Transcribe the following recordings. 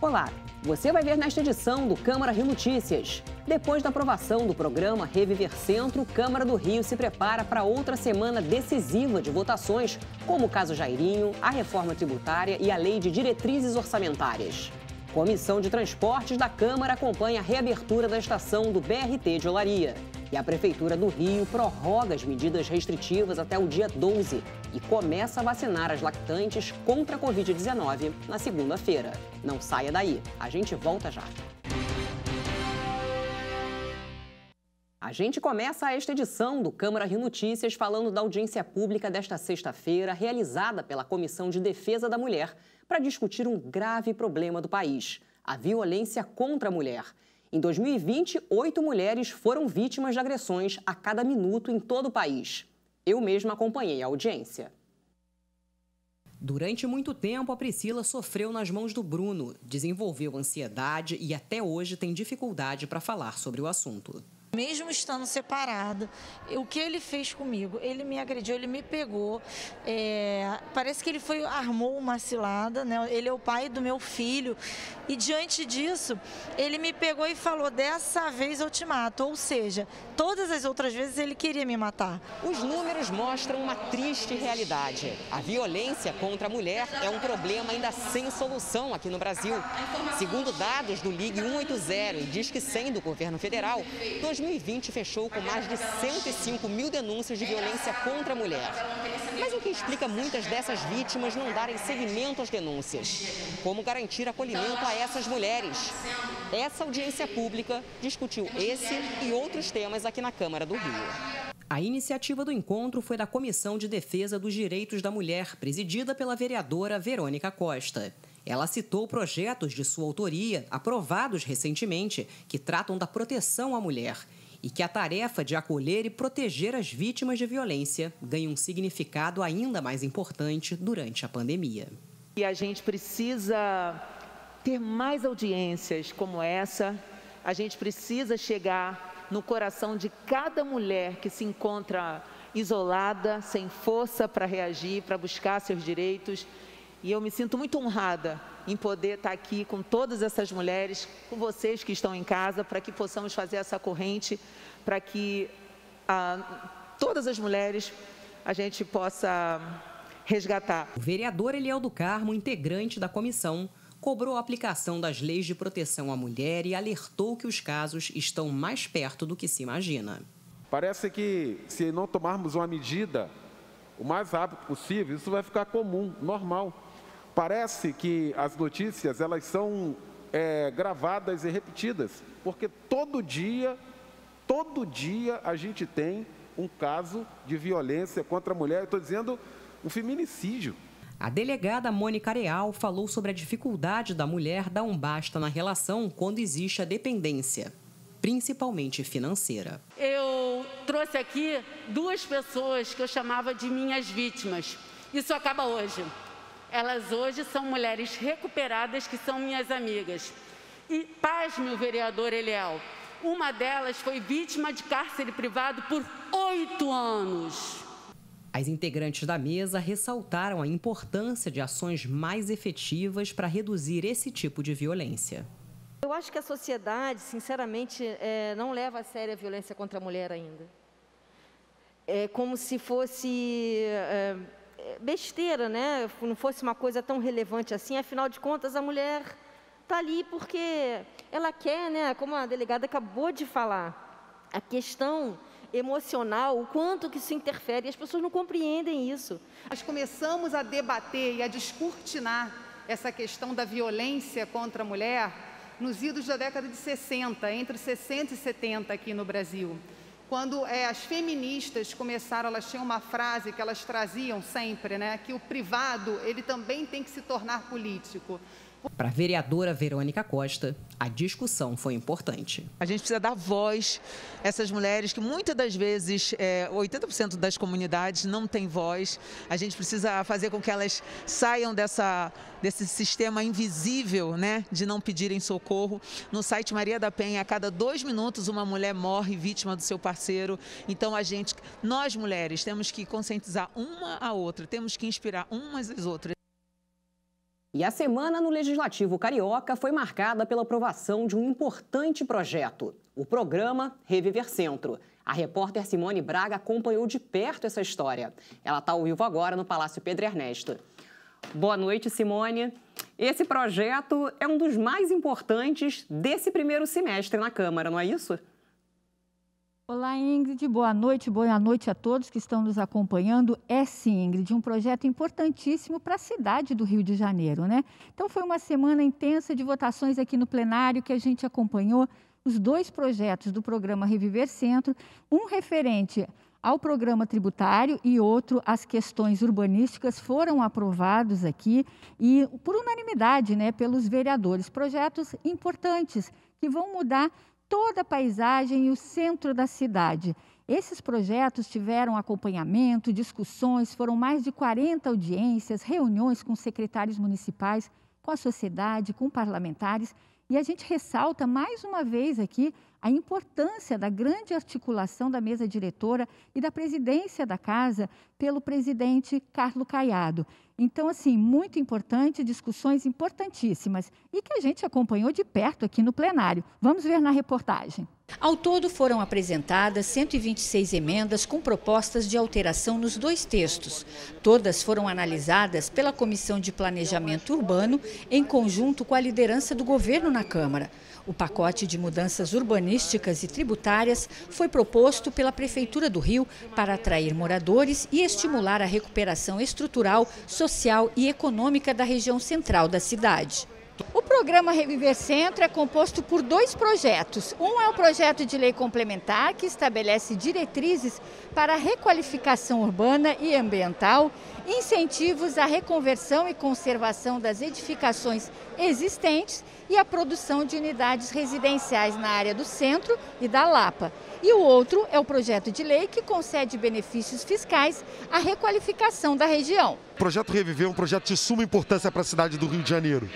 Olá, você vai ver nesta edição do Câmara Rio Notícias. Depois da aprovação do programa Reviver Centro, Câmara do Rio se prepara para outra semana decisiva de votações, como o caso Jairinho, a reforma tributária e a lei de diretrizes orçamentárias. Comissão de Transportes da Câmara acompanha a reabertura da estação do BRT de Olaria. E a Prefeitura do Rio prorroga as medidas restritivas até o dia 12 e começa a vacinar as lactantes contra a Covid-19 na segunda-feira. Não saia daí, a gente volta já. A gente começa esta edição do Câmara Rio Notícias falando da audiência pública desta sexta-feira, realizada pela Comissão de Defesa da Mulher, para discutir um grave problema do país, a violência contra a mulher. Em 2020, 8 mulheres foram vítimas de agressões a cada minuto em todo o país. Eu mesma acompanhei a audiência. Durante muito tempo, a Priscila sofreu nas mãos do Bruno, desenvolveu ansiedade e até hoje tem dificuldade para falar sobre o assunto. Mesmo estando separado, o que ele fez comigo? Ele me agrediu, ele me pegou, parece que ele armou uma cilada, né? Ele é o pai do meu filho e diante disso, ele me pegou e falou, dessa vez eu te mato, ou seja, todas as outras vezes ele queria me matar. Os números mostram uma triste realidade. A violência contra a mulher é um problema ainda sem solução aqui no Brasil. Segundo dados do Ligue 180 e Disque 100 do governo federal, 2020 fechou com mais de 105 mil denúncias de violência contra a mulher. Mas o que explica muitas dessas vítimas não darem seguimento às denúncias? Como garantir acolhimento a essas mulheres? Essa audiência pública discutiu esse e outros temas aqui na Câmara do Rio. A iniciativa do encontro foi da Comissão de Defesa dos Direitos da Mulher, presidida pela vereadora Verônica Costa. Ela citou projetos de sua autoria, aprovados recentemente, que tratam da proteção à mulher e que a tarefa de acolher e proteger as vítimas de violência ganha um significado ainda mais importante durante a pandemia. E a gente precisa ter mais audiências como essa, a gente precisa chegar no coração de cada mulher que se encontra isolada, sem força para reagir, para buscar seus direitos. E eu me sinto muito honrada em poder estar aqui com todas essas mulheres, com vocês que estão em casa, para que possamos fazer essa corrente, para que todas as mulheres a gente possa resgatar. O vereador Eliel do Carmo, integrante da comissão, cobrou a aplicação das leis de proteção à mulher e alertou que os casos estão mais perto do que se imagina. Parece que se não tomarmos uma medida o mais rápido possível, isso vai ficar comum, normal. Parece que as notícias elas são gravadas e repetidas, porque todo dia a gente tem um caso de violência contra a mulher, eu estou dizendo um feminicídio. A delegada Mônica Areal falou sobre a dificuldade da mulher dar um basta na relação quando existe a dependência, principalmente financeira. Eu trouxe aqui 2 pessoas que eu chamava de minhas vítimas. Isso acaba hoje. Elas hoje são mulheres recuperadas que são minhas amigas. E pasme o vereador Eliel, uma delas foi vítima de cárcere privado por 8 anos. As integrantes da mesa ressaltaram a importância de ações mais efetivas para reduzir esse tipo de violência. Eu acho que a sociedade, sinceramente, não leva a sério a violência contra a mulher ainda. É como se fosse besteira, né? Não fosse uma coisa tão relevante assim. Afinal de contas, a mulher está ali porque ela quer, né? Como a delegada acabou de falar, a questão emocional, o quanto que isso interfere, e as pessoas não compreendem isso. Nós começamos a debater e a descortinar essa questão da violência contra a mulher nos idos da década de 60, entre 60 e 70 aqui no Brasil. Quando as feministas começaram, elas tinham uma frase que elas traziam sempre, né? Que o privado, ele também tem que se tornar político. Para a vereadora Verônica Costa, a discussão foi importante. A gente precisa dar voz a essas mulheres que muitas das vezes, 80% das comunidades não têm voz. A gente precisa fazer com que elas saiam desse sistema invisível, né, de não pedirem socorro. No site Maria da Penha, a cada 2 minutos uma mulher morre vítima do seu parceiro. Então nós mulheres, temos que conscientizar uma a outra, temos que inspirar umas às outras. E a semana no Legislativo Carioca foi marcada pela aprovação de um importante projeto, o programa Reviver Centro. A repórter Simone Braga acompanhou de perto essa história. Ela está ao vivo agora no Palácio Pedro Ernesto. Boa noite, Simone. Esse projeto é um dos mais importantes desse primeiro semestre na Câmara, não é isso? Olá, Ingrid. Boa noite a todos que estão nos acompanhando. É sim, Ingrid, um projeto importantíssimo para a cidade do Rio de Janeiro, né? Então, foi uma semana intensa de votações aqui no plenário que a gente acompanhou os 2 projetos do programa Reviver Centro, um referente ao programa tributário e outro às questões urbanísticas, foram aprovados aqui e por unanimidade, né, pelos vereadores. Projetos importantes que vão mudar toda a paisagem e o centro da cidade. Esses projetos tiveram acompanhamento, discussões, foram mais de 40 audiências, reuniões com secretários municipais, com a sociedade, com parlamentares. E a gente ressalta mais uma vez aqui a importância da grande articulação da mesa diretora e da presidência da casa pelo presidente Carlos Caiado. Então, assim, muito importante, discussões importantíssimas e que a gente acompanhou de perto aqui no plenário. Vamos ver na reportagem. Ao todo, foram apresentadas 126 emendas com propostas de alteração nos 2 textos. Todas foram analisadas pela Comissão de Planejamento Urbano, em conjunto com a liderança do governo na Câmara. O pacote de mudanças urbanísticas e tributárias foi proposto pela Prefeitura do Rio para atrair moradores e estimular a recuperação estrutural, social e econômica da região central da cidade. O programa Reviver Centro é composto por 2 projetos. Um é o projeto de lei complementar, que estabelece diretrizes para a requalificação urbana e ambiental, incentivos à reconversão e conservação das edificações existentes e a produção de unidades residenciais na área do centro e da Lapa. E o outro é o projeto de lei que concede benefícios fiscais à requalificação da região. O projeto Reviver é um projeto de suma importância para a cidade do Rio de Janeiro.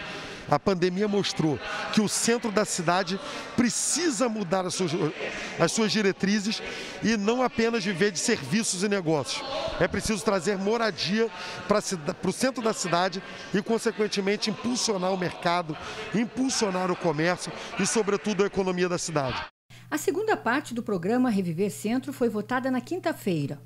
A pandemia mostrou que o centro da cidade precisa mudar as suas diretrizes e não apenas viver de serviços e negócios. É preciso trazer moradia para o centro da cidade e, consequentemente, impulsionar o mercado, impulsionar o comércio e, sobretudo, a economia da cidade. A segunda parte do programa Reviver Centro foi votada na quinta-feira.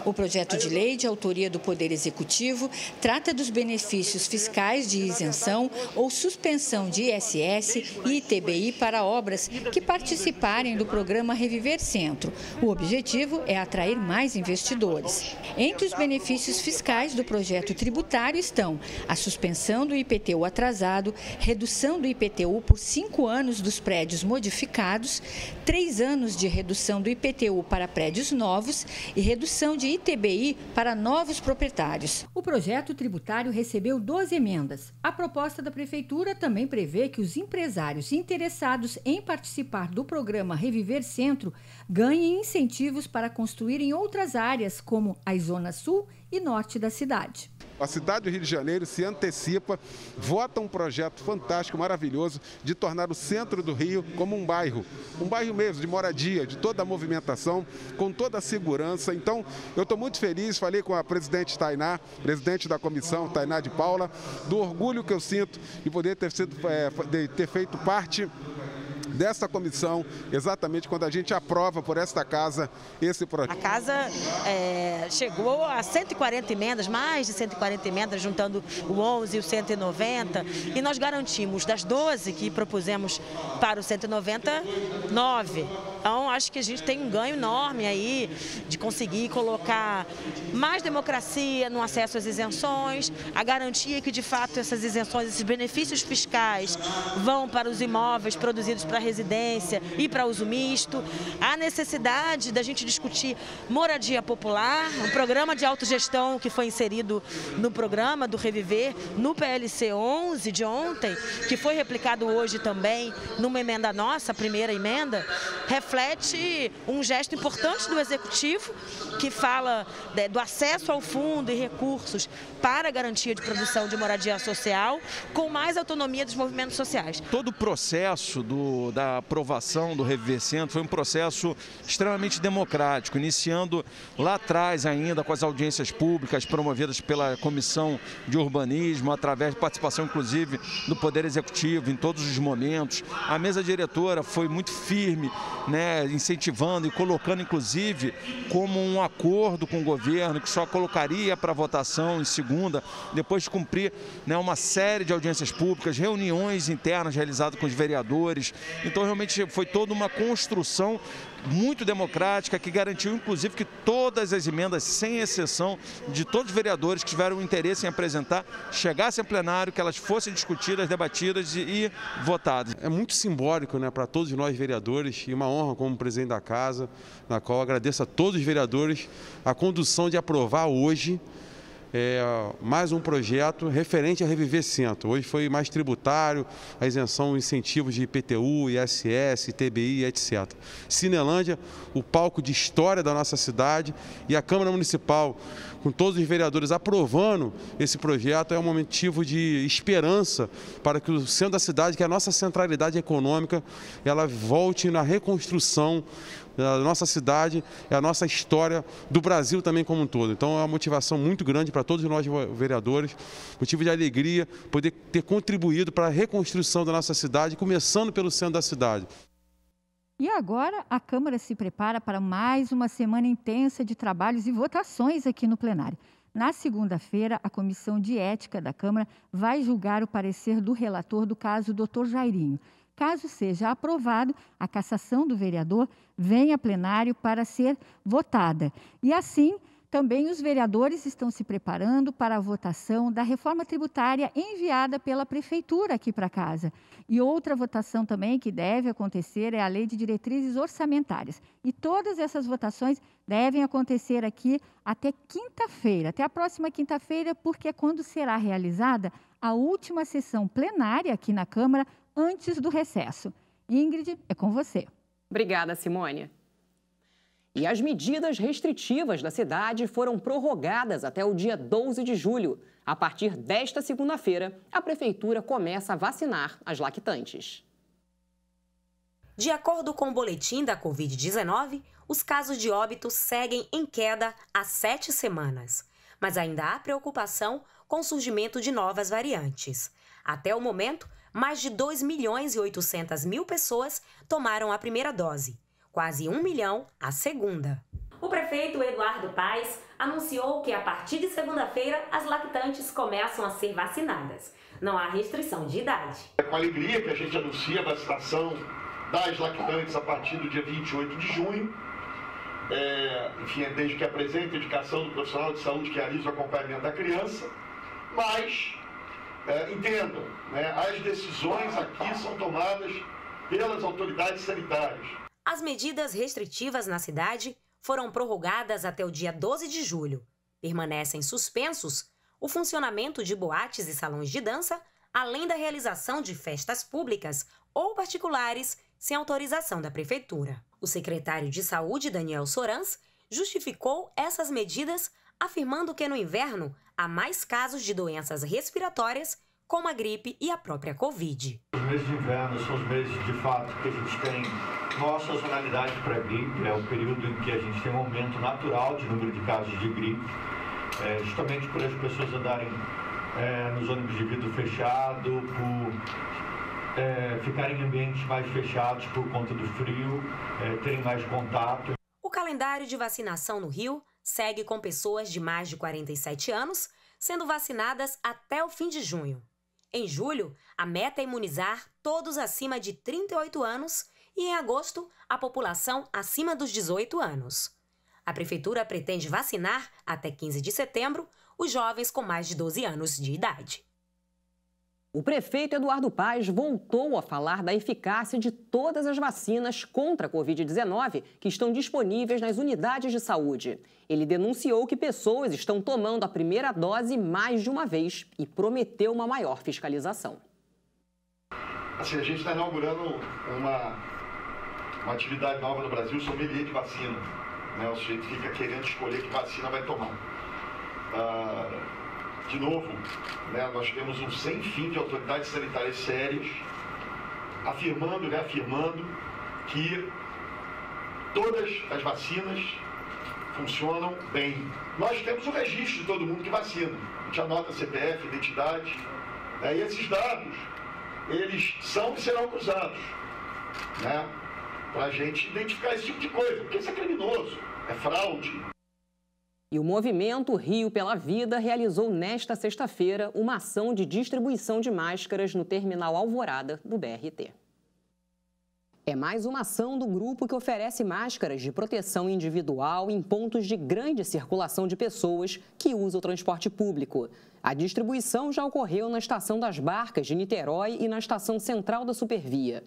O projeto de lei, de autoria do Poder Executivo, trata dos benefícios fiscais de isenção ou suspensão de ISS e ITBI para obras que participarem do programa Reviver Centro. O objetivo é atrair mais investidores. Entre os benefícios fiscais do projeto tributário estão a suspensão do IPTU atrasado, redução do IPTU por 5 anos dos prédios modificados, 3 anos de redução do IPTU para prédios novos e redução de ITBI para novos proprietários. O projeto tributário recebeu 12 emendas. A proposta da Prefeitura também prevê que os empresários interessados em participar do programa Reviver Centro ganhem incentivos para construir em outras áreas, como as zonas sul e norte da cidade. A cidade do Rio de Janeiro se antecipa, vota um projeto fantástico, maravilhoso, de tornar o centro do Rio como um bairro mesmo, de moradia, de toda a movimentação, com toda a segurança. Então, eu estou muito feliz, falei com a presidente Tainá, presidente da comissão, Tainá de Paula, do orgulho que eu sinto de poder ter feito parte dessa comissão, exatamente quando a gente aprova por esta casa esse projeto. A casa chegou a 140 emendas, mais de 140 emendas, juntando o 11 e o 190, e nós garantimos das 12 que propusemos para o 190, 9. Então, acho que a gente tem um ganho enorme aí de conseguir colocar mais democracia no acesso às isenções, a garantia que, de fato, essas isenções, esses benefícios fiscais vão para os imóveis produzidos para residência e para uso misto, a necessidade da gente discutir moradia popular, um programa de autogestão que foi inserido no programa do Reviver, no PLC 11 de ontem, que foi replicado hoje também numa emenda nossa, a primeira emenda, reflete um gesto importante do Executivo, que fala do acesso ao fundo e recursos para a garantia de produção de moradia social, com mais autonomia dos movimentos sociais. Todo o processo da aprovação do Reviver Centro foi um processo extremamente democrático, iniciando lá atrás ainda com as audiências públicas promovidas pela Comissão de Urbanismo, através de participação inclusive do Poder Executivo em todos os momentos. A mesa diretora foi muito firme, né, incentivando e colocando inclusive como um acordo com o governo que só colocaria para votação em segunda, depois de cumprir, né, uma série de audiências públicas, reuniões internas realizadas com os vereadores. Então realmente foi toda uma construção muito democrática que garantiu inclusive que todas as emendas, sem exceção de todos os vereadores que tiveram interesse em apresentar, chegassem ao plenário, que elas fossem discutidas, debatidas e votadas. É muito simbólico, né, para todos nós vereadores e uma honra como presidente da casa, na qual agradeço a todos os vereadores a condução de aprovar hoje mais um projeto referente a Reviver Centro. Hoje foi mais tributário, a isenção, incentivos de IPTU, ISS, TBI, etc. Cinelândia, o palco de história da nossa cidade, e a Câmara Municipal, com todos os vereadores aprovando esse projeto, é um motivo de esperança para que o centro da cidade, que é a nossa centralidade econômica, ela volte na reconstrução da nossa cidade, é a nossa história do Brasil também como um todo. Então é uma motivação muito grande para todos nós vereadores, motivo de alegria poder ter contribuído para a reconstrução da nossa cidade, começando pelo centro da cidade. E agora a Câmara se prepara para mais uma semana intensa de trabalhos e votações aqui no plenário. Na segunda-feira, a Comissão de Ética da Câmara vai julgar o parecer do relator do caso Dr. Jairinho. Caso seja aprovado, a cassação do vereador vem a plenário para ser votada. E assim, também os vereadores estão se preparando para a votação da reforma tributária enviada pela Prefeitura aqui para casa. E outra votação também que deve acontecer é a Lei de Diretrizes Orçamentárias. E todas essas votações devem acontecer aqui até quinta-feira, até a próxima quinta-feira, porque é quando será realizada a última sessão plenária aqui na Câmara antes do recesso. Ingrid, é com você. Obrigada, Simone. E as medidas restritivas da cidade foram prorrogadas até o dia 12 de julho. A partir desta segunda-feira, a Prefeitura começa a vacinar as lactantes. De acordo com o boletim da Covid-19, os casos de óbito seguem em queda há 7 semanas. Mas ainda há preocupação com o surgimento de novas variantes. Até o momento, mais de 2.800.000 pessoas tomaram a primeira dose, quase 1 milhão a segunda. O prefeito Eduardo Paes anunciou que a partir de segunda-feira as lactantes começam a ser vacinadas. Não há restrição de idade. É com alegria que a gente anuncia a vacinação das lactantes a partir do dia 28 de junho. Enfim, desde que apresente a indicação do profissional de saúde que realiza o acompanhamento da criança, mas entendam, né, as decisões aqui são tomadas pelas autoridades sanitárias. As medidas restritivas na cidade foram prorrogadas até o dia 12 de julho. Permanecem suspensos o funcionamento de boates e salões de dança, além da realização de festas públicas ou particulares sem autorização da Prefeitura. O secretário de Saúde, Daniel Sorans, justificou essas medidas, afirmando que no inverno há mais casos de doenças respiratórias, como a gripe e a própria Covid. Os meses de inverno são os meses, de fato, que a gente tem maior sazonalidade para a gripe. É o período em que a gente tem um aumento natural de número de casos de gripe, justamente por as pessoas andarem nos ônibus de vidro fechado, por ficarem em ambientes mais fechados por conta do frio, terem mais contato. O calendário de vacinação no Rio segue com pessoas de mais de 47 anos sendo vacinadas até o fim de junho. Em julho, a meta é imunizar todos acima de 38 anos e, em agosto, a população acima dos 18 anos. A Prefeitura pretende vacinar, até 15 de setembro, os jovens com mais de 12 anos de idade. O prefeito Eduardo Paes voltou a falar da eficácia de todas as vacinas contra a Covid-19 que estão disponíveis nas unidades de saúde. Ele denunciou que pessoas estão tomando a primeira dose mais de uma vez e prometeu uma maior fiscalização. Assim, a gente está inaugurando uma atividade nova no Brasil, o sommelier de vacina. Né? O sujeito fica querendo escolher que vacina vai tomar. De novo, né, nós temos um sem fim de autoridades sanitárias sérias afirmando, reafirmando que todas as vacinas funcionam bem. Nós temos o registro de todo mundo que vacina. A gente anota CPF, identidade, né? E esses dados, eles são e serão cruzados, né? Para a gente identificar esse tipo de coisa, porque isso é criminoso, é fraude. E o Movimento Rio pela Vida realizou nesta sexta-feira uma ação de distribuição de máscaras no terminal Alvorada do BRT. É mais uma ação do grupo que oferece máscaras de proteção individual em pontos de grande circulação de pessoas que usam o transporte público. A distribuição já ocorreu na Estação das Barcas de Niterói e na Estação Central da Supervia.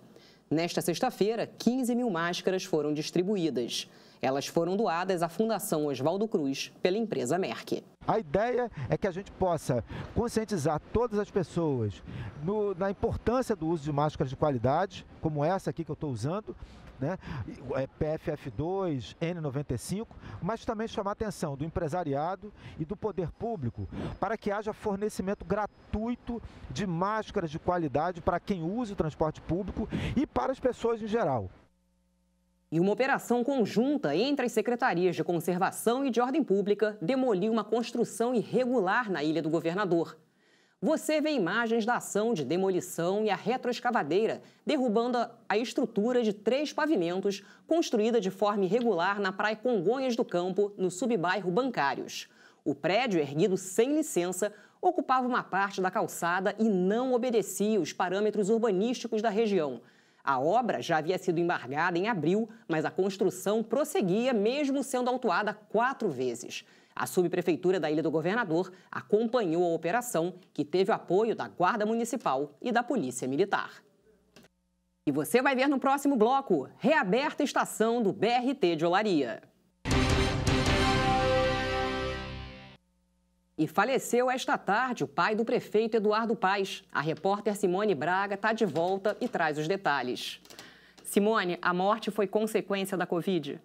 Nesta sexta-feira, 15 mil máscaras foram distribuídas. Elas foram doadas à Fundação Oswaldo Cruz pela empresa Merck. A ideia é que a gente possa conscientizar todas as pessoas na importância do uso de máscaras de qualidade, como essa aqui que eu estou usando, né? PFF2, N95, mas também chamar a atenção do empresariado e do poder público para que haja fornecimento gratuito de máscaras de qualidade para quem usa o transporte público e para as pessoas em geral. E uma operação conjunta entre as secretarias de conservação e de ordem pública demoliu uma construção irregular na Ilha do Governador. Você vê imagens da ação de demolição e a retroescavadeira derrubando a estrutura de 3 pavimentos construída de forma irregular na Praia Congonhas do Campo, no subbairro Bancários. O prédio, erguido sem licença, ocupava uma parte da calçada e não obedecia os parâmetros urbanísticos da região. A obra já havia sido embargada em abril, mas a construção prosseguia mesmo sendo autuada 4 vezes. A subprefeitura da Ilha do Governador acompanhou a operação, que teve o apoio da Guarda Municipal e da Polícia Militar. E você vai ver no próximo bloco, reaberta a estação do BRT de Olaria. E faleceu esta tarde o pai do prefeito Eduardo Paes. A repórter Simone Braga está de volta e traz os detalhes. Simone, a morte foi consequência da Covid?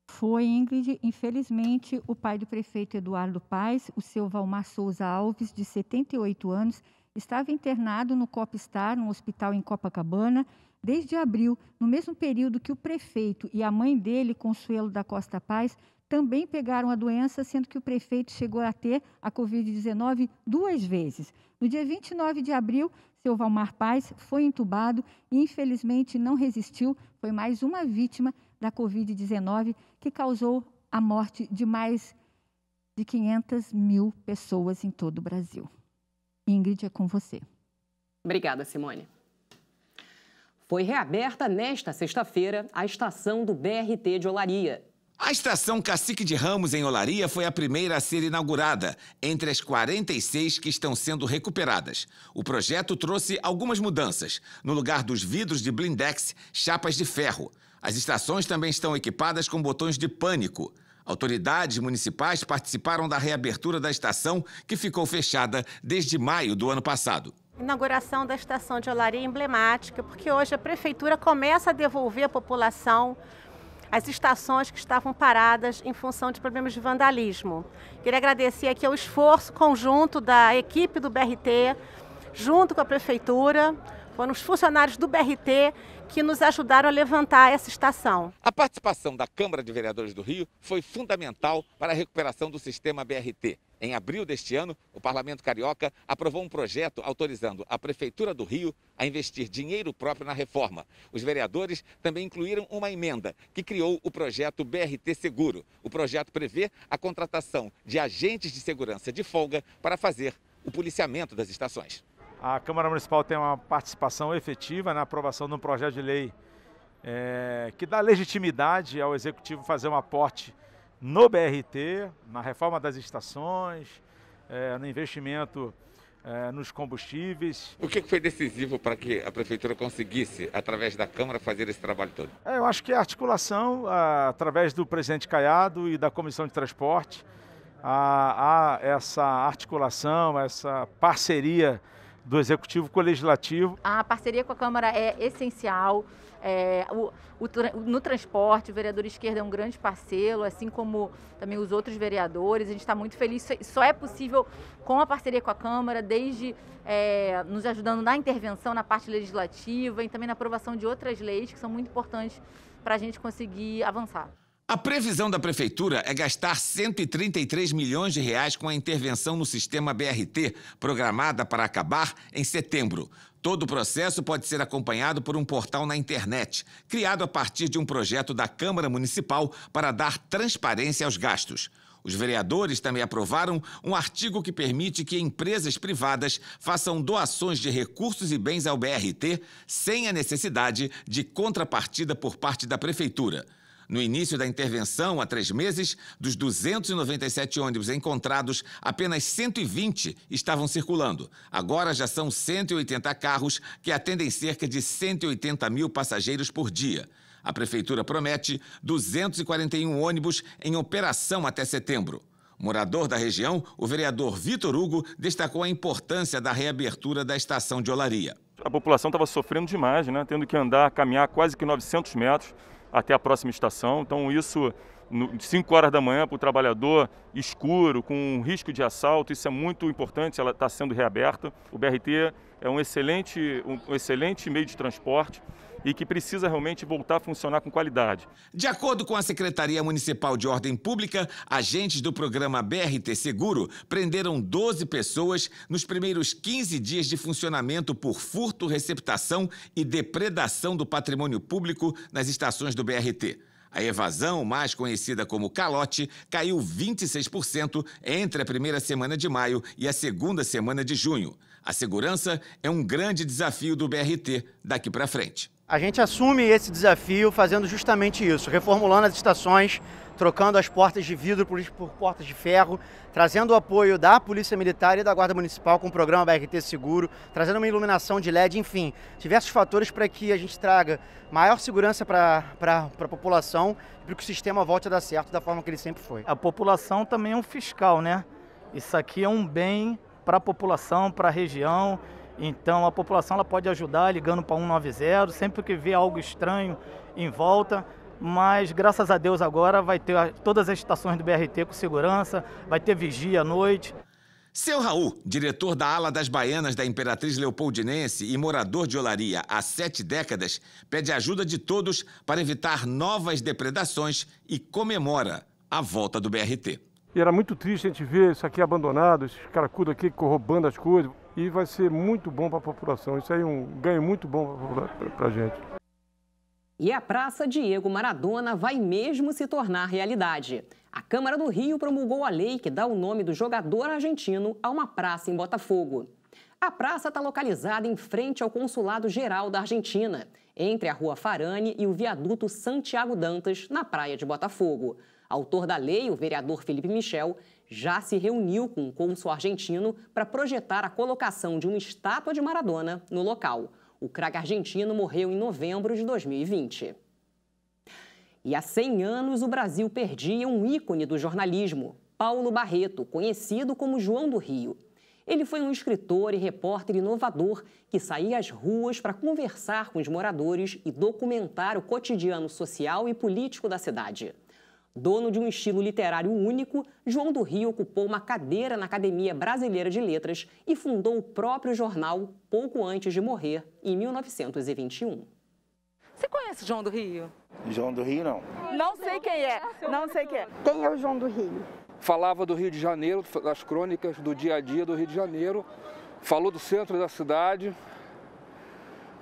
Foi, Ingrid. Infelizmente, o pai do prefeito Eduardo Paes, o seu Valmar Souza Alves, de 78 anos, estava internado no Copstar, no hospital em Copacabana, desde abril, no mesmo período que o prefeito e a mãe dele, Consuelo da Costa Paes, também pegaram a doença, sendo que o prefeito chegou a ter a Covid-19 2 vezes. No dia 29 de abril, seu Valmar Paes foi entubado e, infelizmente, não resistiu. Foi mais uma vítima da Covid-19 que causou a morte de mais de 500 mil pessoas em todo o Brasil. Ingrid, é com você. Obrigada, Simone. Foi reaberta nesta sexta-feira a estação do BRT de Olaria. A estação Cacique de Ramos, em Olaria, foi a primeira a ser inaugurada, entre as 46 que estão sendo recuperadas. O projeto trouxe algumas mudanças. No lugar dos vidros de blindex, chapas de ferro. As estações também estão equipadas com botões de pânico. Autoridades municipais participaram da reabertura da estação, que ficou fechada desde maio do ano passado. A inauguração da estação de Olaria é emblemática, porque hoje a prefeitura começa a devolver à população as estações que estavam paradas em função de problemas de vandalismo. Queria agradecer aqui o esforço conjunto da equipe do BRT, junto com a prefeitura. Foram os funcionários do BRT que nos ajudaram a levantar essa estação. A participação da Câmara de Vereadores do Rio foi fundamental para a recuperação do sistema BRT. Em abril deste ano, o Parlamento Carioca aprovou um projeto autorizando a Prefeitura do Rio a investir dinheiro próprio na reforma. Os vereadores também incluíram uma emenda que criou o projeto BRT Seguro. O projeto prevê a contratação de agentes de segurança de folga para fazer o policiamento das estações. A Câmara Municipal tem uma participação efetiva na aprovação de um projeto de lei que dá legitimidade ao Executivo fazer um aporte no BRT, na reforma das estações, no investimento nos combustíveis. O que foi decisivo para que a Prefeitura conseguisse, através da Câmara, fazer esse trabalho todo? Eu acho que a articulação, através do presidente Caiado e da Comissão de Transporte, há essa articulação, essa parceria do Executivo com o Legislativo. A parceria com a Câmara é essencial. No transporte, o vereador Esquerda é um grande parceiro, assim como também os outros vereadores. A gente está muito feliz. Só é possível com a parceria com a Câmara, desde nos ajudando na intervenção na parte legislativa e também na aprovação de outras leis que são muito importantes para a gente conseguir avançar. A previsão da Prefeitura é gastar R$ 133 milhões com a intervenção no sistema BRT, programada para acabar em setembro. Todo o processo pode ser acompanhado por um portal na internet, criado a partir de um projeto da Câmara Municipal para dar transparência aos gastos. Os vereadores também aprovaram um artigo que permite que empresas privadas façam doações de recursos e bens ao BRT sem a necessidade de contrapartida por parte da Prefeitura. No início da intervenção, há 3 meses, dos 297 ônibus encontrados, apenas 120 estavam circulando. Agora já são 180 carros que atendem cerca de 180 mil passageiros por dia. A Prefeitura promete 241 ônibus em operação até setembro. Morador da região, o vereador Vitor Hugo destacou a importância da reabertura da estação de Olaria. A população estava sofrendo demais, né? Tendo que caminhar quase que 900 metros até a próxima estação. Então isso, 5 horas da manhã para o trabalhador, escuro, com risco de assalto, isso é muito importante, ela está sendo reaberta. O BRT é um excelente meio de transporte e que precisa realmente voltar a funcionar com qualidade. De acordo com a Secretaria Municipal de Ordem Pública, agentes do programa BRT Seguro prenderam 12 pessoas nos primeiros 15 dias de funcionamento por furto, receptação e depredação do patrimônio público nas estações do BRT. A evasão, mais conhecida como calote, caiu 26% entre a primeira semana de maio e a segunda semana de junho. A segurança é um grande desafio do BRT daqui para frente. A gente assume esse desafio fazendo justamente isso, reformulando as estações, trocando as portas de vidro por portas de ferro, trazendo o apoio da Polícia Militar e da Guarda Municipal com o programa BRT Seguro, trazendo uma iluminação de LED, enfim, diversos fatores para que a gente traga maior segurança para a população e para que o sistema volte a dar certo da forma que ele sempre foi. A população também é um fiscal, né? Isso aqui é um bem para a população, para a região. Então a população ela pode ajudar ligando para 190, sempre que vê algo estranho em volta, mas graças a Deus agora vai ter todas as estações do BRT com segurança, vai ter vigia à noite. Seu Raul, diretor da ala das baianas da Imperatriz Leopoldinense e morador de Olaria há 7 décadas, pede ajuda de todos para evitar novas depredações e comemora a volta do BRT. E era muito triste a gente ver isso aqui abandonado, esses caracudos aqui roubando as coisas. E vai ser muito bom para a população. Isso aí é um ganho muito bom para a gente. E a Praça Diego Maradona vai mesmo se tornar realidade. A Câmara do Rio promulgou a lei que dá o nome do jogador argentino a uma praça em Botafogo. A praça está localizada em frente ao Consulado-Geral da Argentina, entre a Rua Farane e o viaduto Santiago Dantas, na praia de Botafogo. Autor da lei, o vereador Felipe Michel, já se reuniu com o cônsul argentino para projetar a colocação de uma estátua de Maradona no local. O craque argentino morreu em novembro de 2020. E há 100 anos, o Brasil perdia um ícone do jornalismo, Paulo Barreto, conhecido como João do Rio. Ele foi um escritor e repórter inovador que saía às ruas para conversar com os moradores e documentar o cotidiano social e político da cidade. Dono de um estilo literário único, João do Rio ocupou uma cadeira na Academia Brasileira de Letras e fundou o próprio jornal pouco antes de morrer, em 1921. Você conhece João do Rio? João do Rio, não. Não sei quem é, não sei quem é. Quem é o João do Rio? Falava do Rio de Janeiro, das crônicas do dia a dia do Rio de Janeiro, falou do centro da cidade,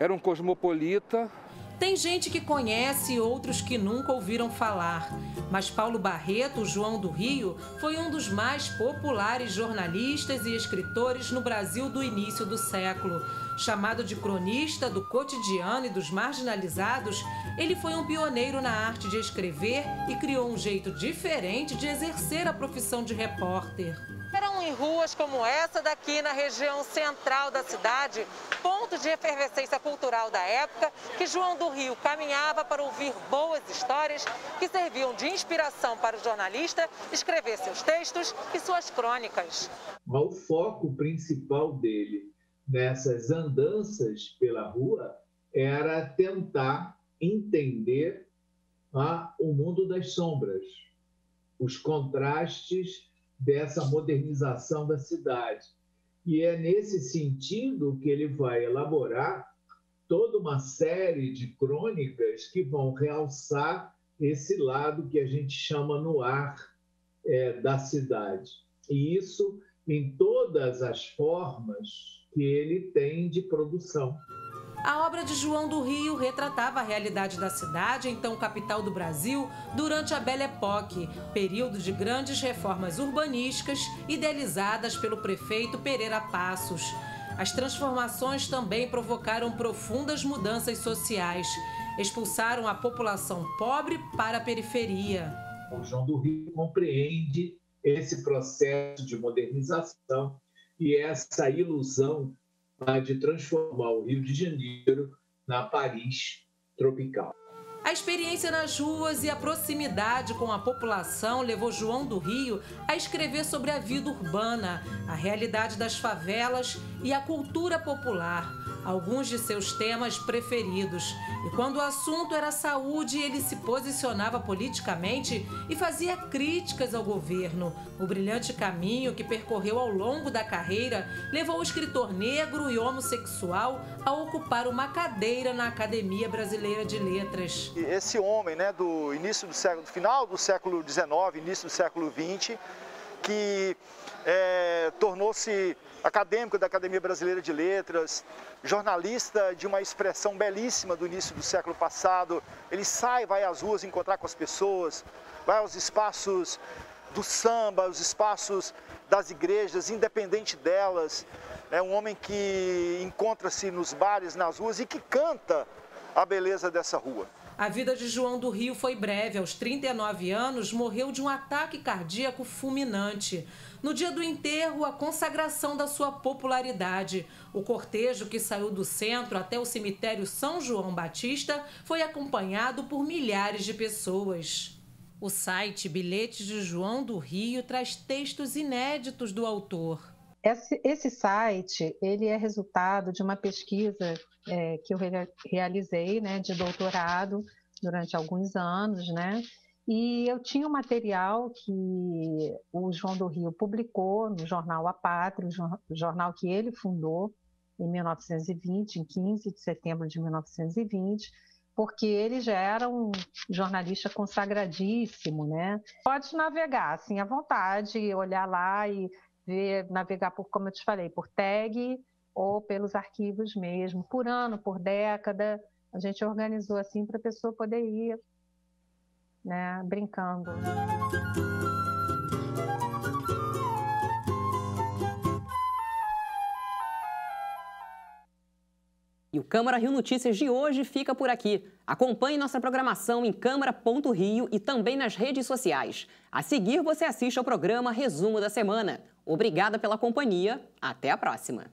era um cosmopolita. Tem gente que conhece e outros que nunca ouviram falar. Mas Paulo Barreto, João do Rio, foi um dos mais populares jornalistas e escritores no Brasil do início do século. Chamado de cronista do cotidiano e dos marginalizados, ele foi um pioneiro na arte de escrever e criou um jeito diferente de exercer a profissão de repórter. Eram em ruas como essa daqui na região central da cidade, ponto de efervescência cultural da época, que João do Rio caminhava para ouvir boas histórias que serviam de inspiração para o jornalista escrever seus textos e suas crônicas. Mas o foco principal dele nessas andanças pela rua era tentar entender o mundo das sombras, os contrastes dessa modernização da cidade. E é nesse sentido que ele vai elaborar toda uma série de crônicas que vão realçar esse lado que a gente chama no ar da cidade. E isso em todas as formas que ele tem de produção. A obra de João do Rio retratava a realidade da cidade, então capital do Brasil, durante a Belle Époque, período de grandes reformas urbanísticas idealizadas pelo prefeito Pereira Passos. As transformações também provocaram profundas mudanças sociais. Expulsaram a população pobre para a periferia. O João do Rio compreende esse processo de modernização e essa ilusão de transformar o Rio de Janeiro na Paris tropical. A experiência nas ruas e a proximidade com a população levou João do Rio a escrever sobre a vida urbana, a realidade das favelas e a cultura popular, alguns de seus temas preferidos. E quando o assunto era saúde, ele se posicionava politicamente e fazia críticas ao governo. O brilhante caminho que percorreu ao longo da carreira levou o escritor negro e homossexual a ocupar uma cadeira na Academia Brasileira de Letras. Esse homem, do início do século, final do século XIX, início do século XX, que tornou-se acadêmico da Academia Brasileira de Letras, jornalista de uma expressão belíssima do início do século passado. Ele vai às ruas encontrar com as pessoas, vai aos espaços do samba, os espaços das igrejas, independente delas. É um homem que encontra-se nos bares, nas ruas e que canta a beleza dessa rua. A vida de João do Rio foi breve. Aos 39 anos, morreu de um ataque cardíaco fulminante. No dia do enterro, a consagração da sua popularidade. O cortejo que saiu do centro até o cemitério São João Batista foi acompanhado por milhares de pessoas. O site Bilhetes de João do Rio traz textos inéditos do autor. Esse site ele é resultado de uma pesquisa que eu realizei, de doutorado durante alguns anos, E eu tinha um material que o João do Rio publicou no jornal A Pátria, o jornal que ele fundou em 1920, em 15 de setembro de 1920, porque ele já era um jornalista consagradíssimo, Pode navegar, assim, à vontade, olhar lá e navegar por, como eu te falei, por tag ou pelos arquivos mesmo, por ano, por década. A gente organizou assim para a pessoa poder ir, brincando. E o Câmara Rio Notícias de hoje fica por aqui. Acompanhe nossa programação em câmara.rio e também nas redes sociais. A seguir, você assiste ao programa Resumo da Semana. Obrigada pela companhia. Até a próxima.